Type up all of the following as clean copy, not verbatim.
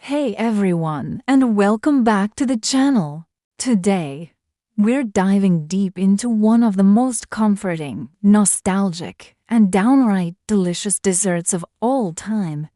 Hey everyone, and welcome back to the channel. Today, we're diving deep into one of the most comforting, nostalgic, and downright delicious desserts of all time,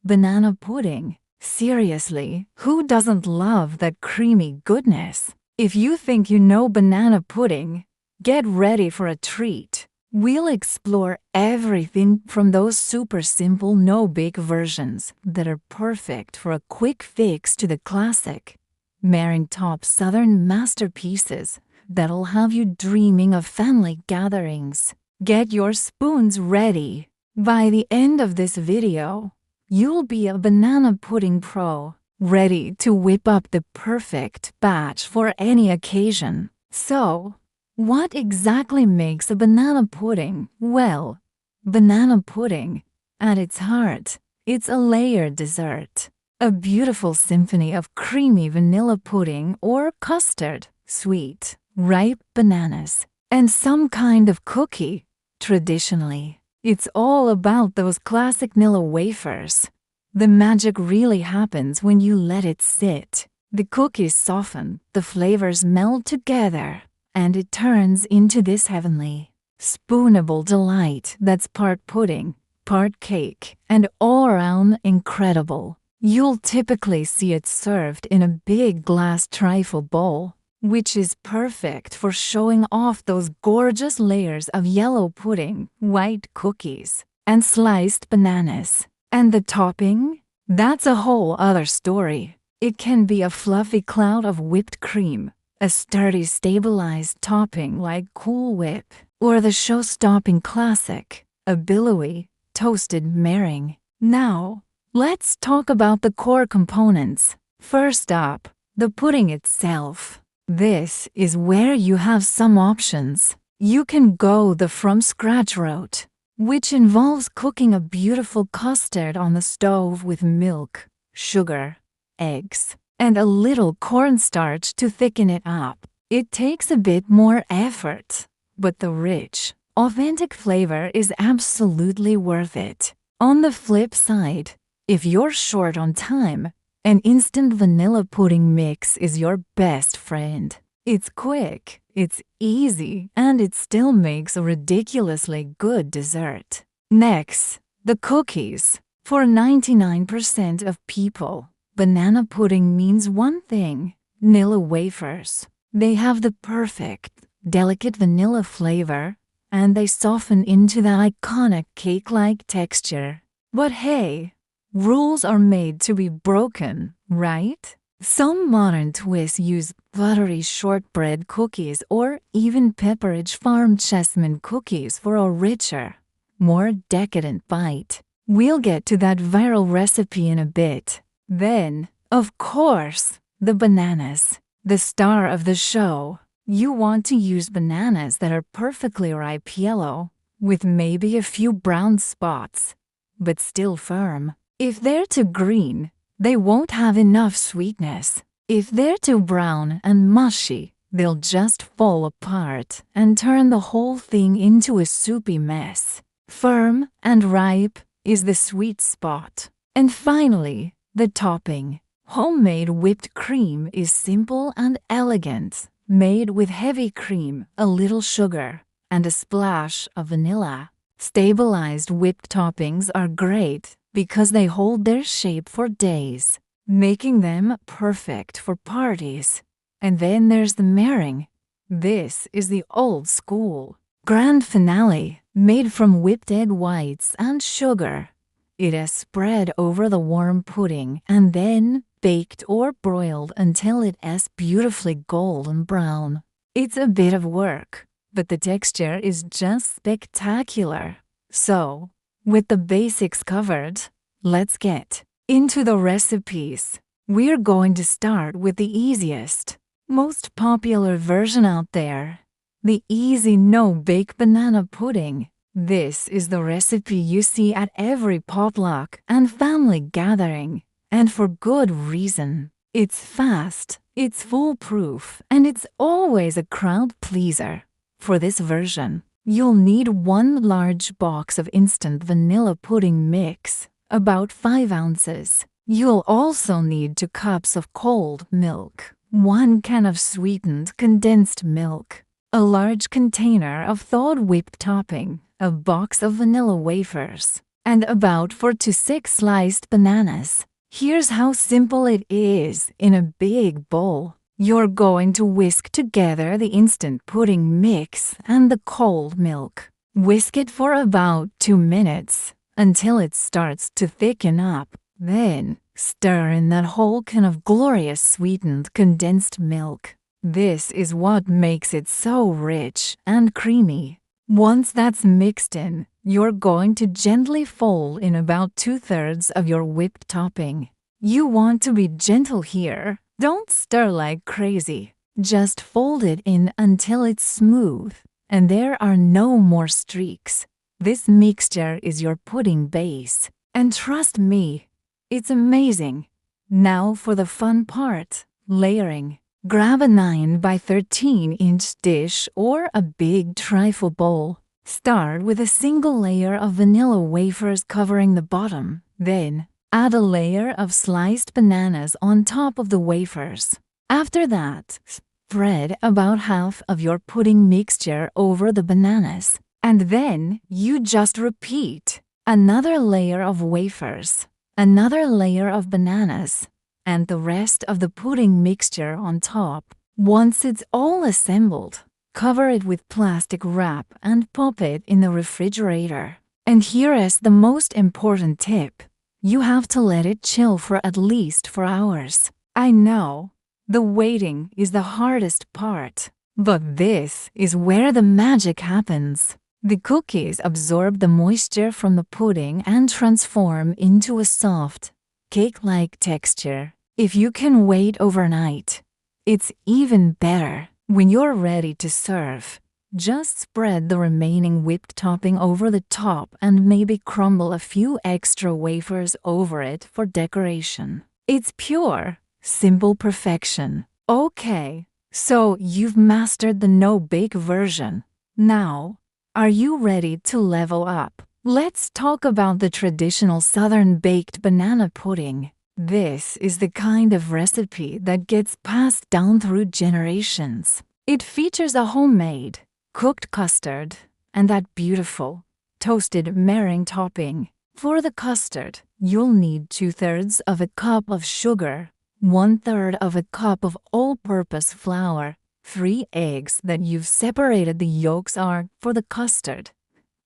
banana pudding. Seriously, who doesn't love that creamy goodness? If you think you know banana pudding, get ready for a treat. We'll explore everything from those super simple no-bake versions that are perfect for a quick fix to the classic meringue-top southern masterpieces that'll have you dreaming of family gatherings. Get your spoons ready. By the end of this video, you'll be a banana pudding pro, ready to whip up the perfect batch for any occasion. So, what exactly makes a banana pudding? Well, banana pudding, at its heart, it's a layered dessert. A beautiful symphony of creamy vanilla pudding or custard, sweet, ripe bananas, and some kind of cookie. Traditionally, it's all about those classic Nilla Wafers. The magic really happens when you let it sit. The cookies soften, the flavors meld together, and it turns into this heavenly, spoonable delight that's part pudding, part cake, and all around incredible. You'll typically see it served in a big glass trifle bowl, which is perfect for showing off those gorgeous layers of yellow pudding, white cookies, and sliced bananas. And the topping? That's a whole other story. It can be a fluffy cloud of whipped cream, a sturdy stabilized topping like Cool Whip, or the show-stopping classic, a billowy, toasted meringue. Now, let's talk about the core components. First up, the pudding itself. This is where you have some options. You can go the from-scratch route, which involves cooking a beautiful custard on the stove with milk, sugar, eggs, and a little cornstarch to thicken it up. It takes a bit more effort, but the rich, authentic flavor is absolutely worth it. On the flip side, if you're short on time, an instant vanilla pudding mix is your best friend. It's quick, it's easy, and it still makes a ridiculously good dessert. Next, the cookies. For 99% of people, banana pudding means one thing: Nilla Wafers. They have the perfect, delicate vanilla flavor, and they soften into that iconic cake-like texture. But hey, rules are made to be broken, right? Some modern twists use buttery shortbread cookies or even Pepperidge Farm Chessmen cookies for a richer, more decadent bite. We'll get to that viral recipe in a bit. Then, of course, the bananas, the star of the show. You want to use bananas that are perfectly ripe yellow, with maybe a few brown spots, but still firm. If they're too green, they won't have enough sweetness. If they're too brown and mushy, they'll just fall apart and turn the whole thing into a soupy mess. Firm and ripe is the sweet spot. And finally, the topping. Homemade whipped cream is simple and elegant, made with heavy cream, a little sugar, and a splash of vanilla. Stabilized whipped toppings are great because they hold their shape for days, making them perfect for parties. And then there's the meringue. This is the old school grand finale, made from whipped egg whites and sugar. It is spread over the warm pudding and then baked or broiled until it is beautifully golden brown. It's a bit of work, but the texture is just spectacular. So, with the basics covered, let's get into the recipes. We're going to start with the easiest, most popular version out there, the easy no-bake banana pudding. This is the recipe you see at every potluck and family gathering, and for good reason. It's fast, it's foolproof, and it's always a crowd pleaser. For this version, you'll need 1 large box of instant vanilla pudding mix, about 5 ounces, You'll also need 2 cups of cold milk, 1 can of sweetened condensed milk, a large container of thawed whipped topping, a box of vanilla wafers, and about 4 to 6 sliced bananas. Here's how simple it is in a big bowl. You're going to whisk together the instant pudding mix and the cold milk. Whisk it for about 2 minutes until it starts to thicken up. Then, stir in that whole can of glorious sweetened condensed milk. This is what makes it so rich and creamy. Once that's mixed in, you're going to gently fold in about 2/3 of your whipped topping. You want to be gentle here. Don't stir like crazy. Just fold it in until it's smooth and there are no more streaks. This mixture is your pudding base. And trust me, it's amazing. Now for the fun part, layering. Grab a 9 by 13-inch dish or a big trifle bowl. Start with a single layer of vanilla wafers covering the bottom. Then, add a layer of sliced bananas on top of the wafers. After that, spread about half of your pudding mixture over the bananas. And then, you just repeat. Another layer of wafers, another layer of bananas, and the rest of the pudding mixture on top. Once it's all assembled, cover it with plastic wrap and pop it in the refrigerator. And here is the most important tip. You have to let it chill for at least 4 hours. I know, the waiting is the hardest part, but this is where the magic happens. The cookies absorb the moisture from the pudding and transform into a soft, cake-like texture. If you can wait overnight, it's even better. When you're ready to serve, just spread the remaining whipped topping over the top and maybe crumble a few extra wafers over it for decoration. It's pure, simple perfection. Okay, so you've mastered the no-bake version. Now, are you ready to level up? Let's talk about the traditional Southern baked banana pudding. This is the kind of recipe that gets passed down through generations. It features a homemade, cooked custard and that beautiful, toasted meringue topping. For the custard, you'll need 2/3 of a cup of sugar, 1/3 of a cup of all-purpose flour, 3 eggs that you've separated. The yolks are for the custard.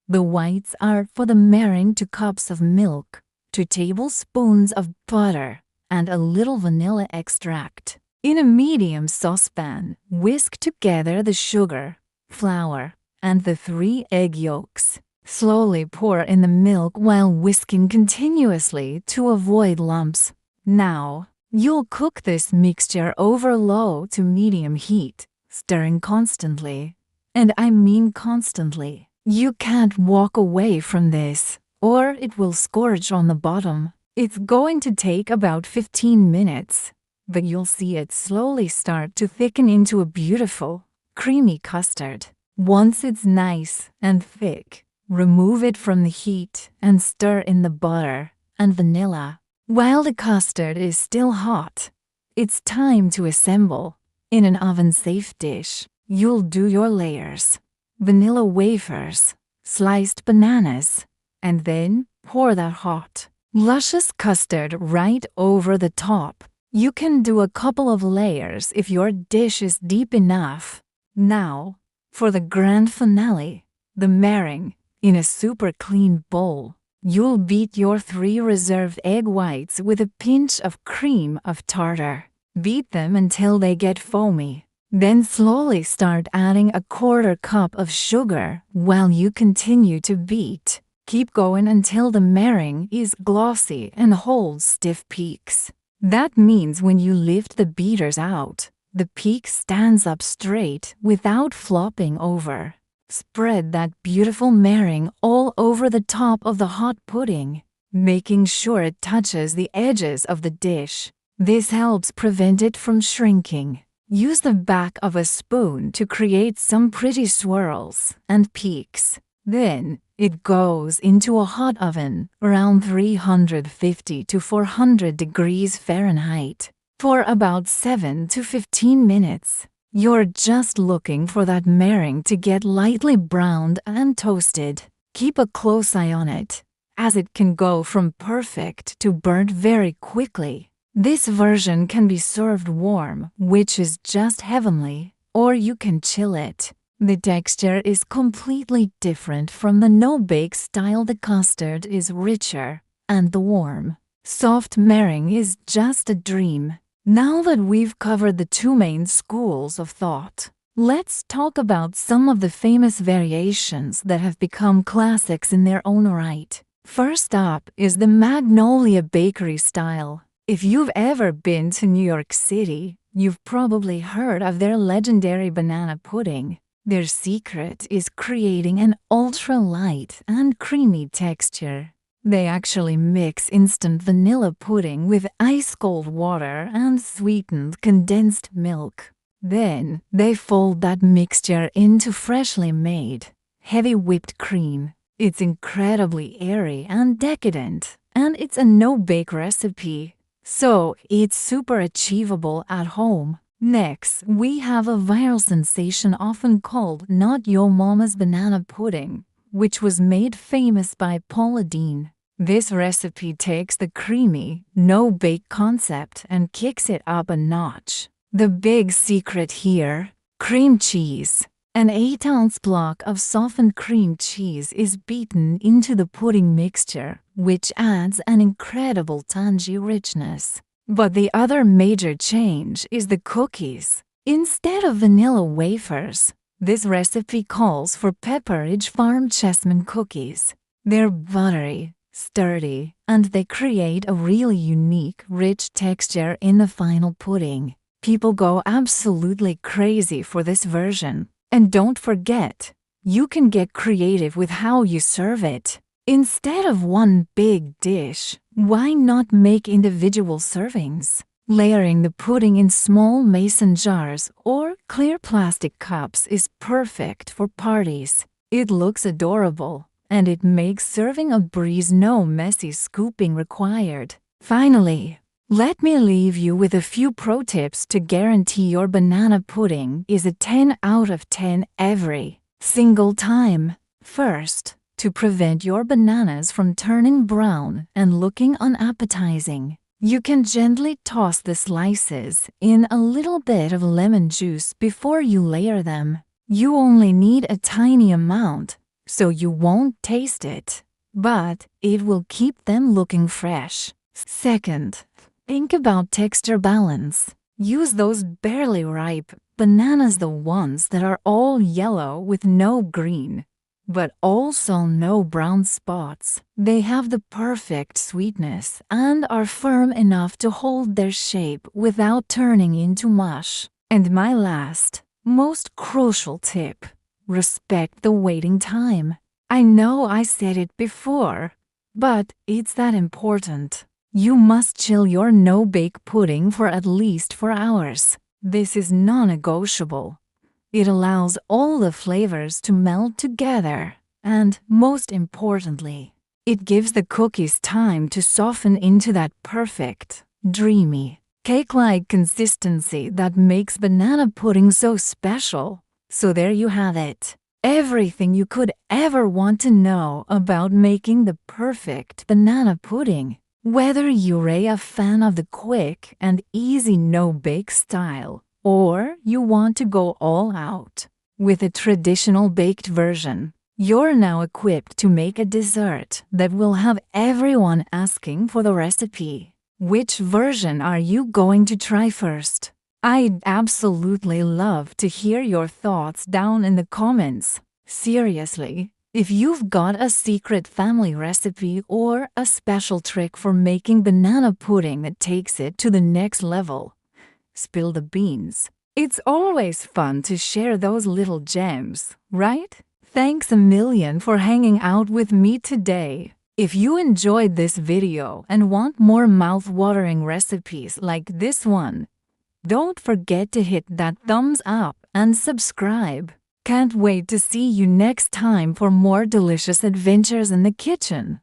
The whites are for the meringue, 2 cups of milk, 2 tablespoons of butter, and a little vanilla extract. In a medium saucepan, whisk together the sugar, flour, and the 3 egg yolks. Slowly pour in the milk while whisking continuously to avoid lumps. Now, you'll cook this mixture over low to medium heat, stirring constantly. And I mean constantly. You can't walk away from this, or it will scorch on the bottom. It's going to take about 15 minutes, but you'll see it slowly start to thicken into a beautiful, creamy custard. Once it's nice and thick, remove it from the heat and stir in the butter and vanilla. While the custard is still hot, it's time to assemble. In an oven-safe dish, you'll do your layers. Vanilla wafers, sliced bananas, and then pour that hot, luscious custard right over the top. You can do a couple of layers if your dish is deep enough. Now, for the grand finale, the meringue. In a super clean bowl, you'll beat your 3 reserved egg whites with a pinch of cream of tartar. Beat them until they get foamy. Then slowly start adding a 1/4 cup of sugar while you continue to beat. Keep going until the meringue is glossy and holds stiff peaks. That means when you lift the beaters out, the peak stands up straight without flopping over. Spread that beautiful meringue all over the top of the hot pudding, making sure it touches the edges of the dish. This helps prevent it from shrinking. Use the back of a spoon to create some pretty swirls and peaks. Then, It goes into a hot oven around 350 to 400 degrees Fahrenheit for about 7 to 15 minutes. You're just looking for that meringue to get lightly browned and toasted. Keep a close eye on it, as it can go from perfect to burnt very quickly. This version can be served warm, which is just heavenly, or you can chill it. The texture is completely different from the no-bake style. The custard is richer, and the warm, soft meringue is just a dream. Now that we've covered the two main schools of thought, let's talk about some of the famous variations that have become classics in their own right. First up is the Magnolia Bakery Style. If you've ever been to New York City, you've probably heard of their legendary banana pudding. Their secret is creating an ultra-light and creamy texture. They actually mix instant vanilla pudding with ice-cold water and sweetened condensed milk. Then, they fold that mixture into freshly made, heavy whipped cream. It's incredibly airy and decadent, and it's a no-bake recipe, so it's super achievable at home. Next, we have a viral sensation often called Not Yo Mama's Banana Pudding, which was made famous by Paula Deen. This recipe takes the creamy, no-bake concept and kicks it up a notch. The big secret here: cream cheese. An 8-ounce block of softened cream cheese is beaten into the pudding mixture, which adds an incredible tangy richness. But the other major change is the cookies. Instead of vanilla wafers, this recipe calls for Pepperidge Farm Chessmen cookies. They're buttery, sturdy, and they create a really unique, rich texture in the final pudding. People go absolutely crazy for this version. And don't forget, you can get creative with how you serve it. Instead of one big dish, why not make individual servings? Layering the pudding in small mason jars or clear plastic cups is perfect for parties. It looks adorable, and it makes serving a breeze, no messy scooping required. Finally, let me leave you with a few pro tips to guarantee your banana pudding is a 10 out of 10 every single time. First, to prevent your bananas from turning brown and looking unappetizing, you can gently toss the slices in a little bit of lemon juice before you layer them. You only need a tiny amount, so you won't taste it, but it will keep them looking fresh. Second, think about texture balance. Use those barely ripe bananas, the ones that are all yellow with no green, but also no brown spots. They have the perfect sweetness and are firm enough to hold their shape without turning into mush. And my last, most crucial tip: respect the waiting time. I know I said it before, but it's that important. You must chill your no-bake pudding for at least 4 hours. This is non-negotiable. It allows all the flavors to meld together, and most importantly, it gives the cookies time to soften into that perfect, dreamy, cake-like consistency that makes banana pudding so special. So there you have it. Everything you could ever want to know about making the perfect banana pudding. Whether you're a fan of the quick and easy no-bake style, or you want to go all out with a traditional baked version, you're now equipped to make a dessert that will have everyone asking for the recipe. Which version are you going to try first? I'd absolutely love to hear your thoughts down in the comments. Seriously, if you've got a secret family recipe or a special trick for making banana pudding that takes it to the next level, spill the beans. It's always fun to share those little gems, right? Thanks a million for hanging out with me today. If you enjoyed this video and want more mouth-watering recipes like this one, don't forget to hit that thumbs up and subscribe. Can't wait to see you next time for more delicious adventures in the kitchen.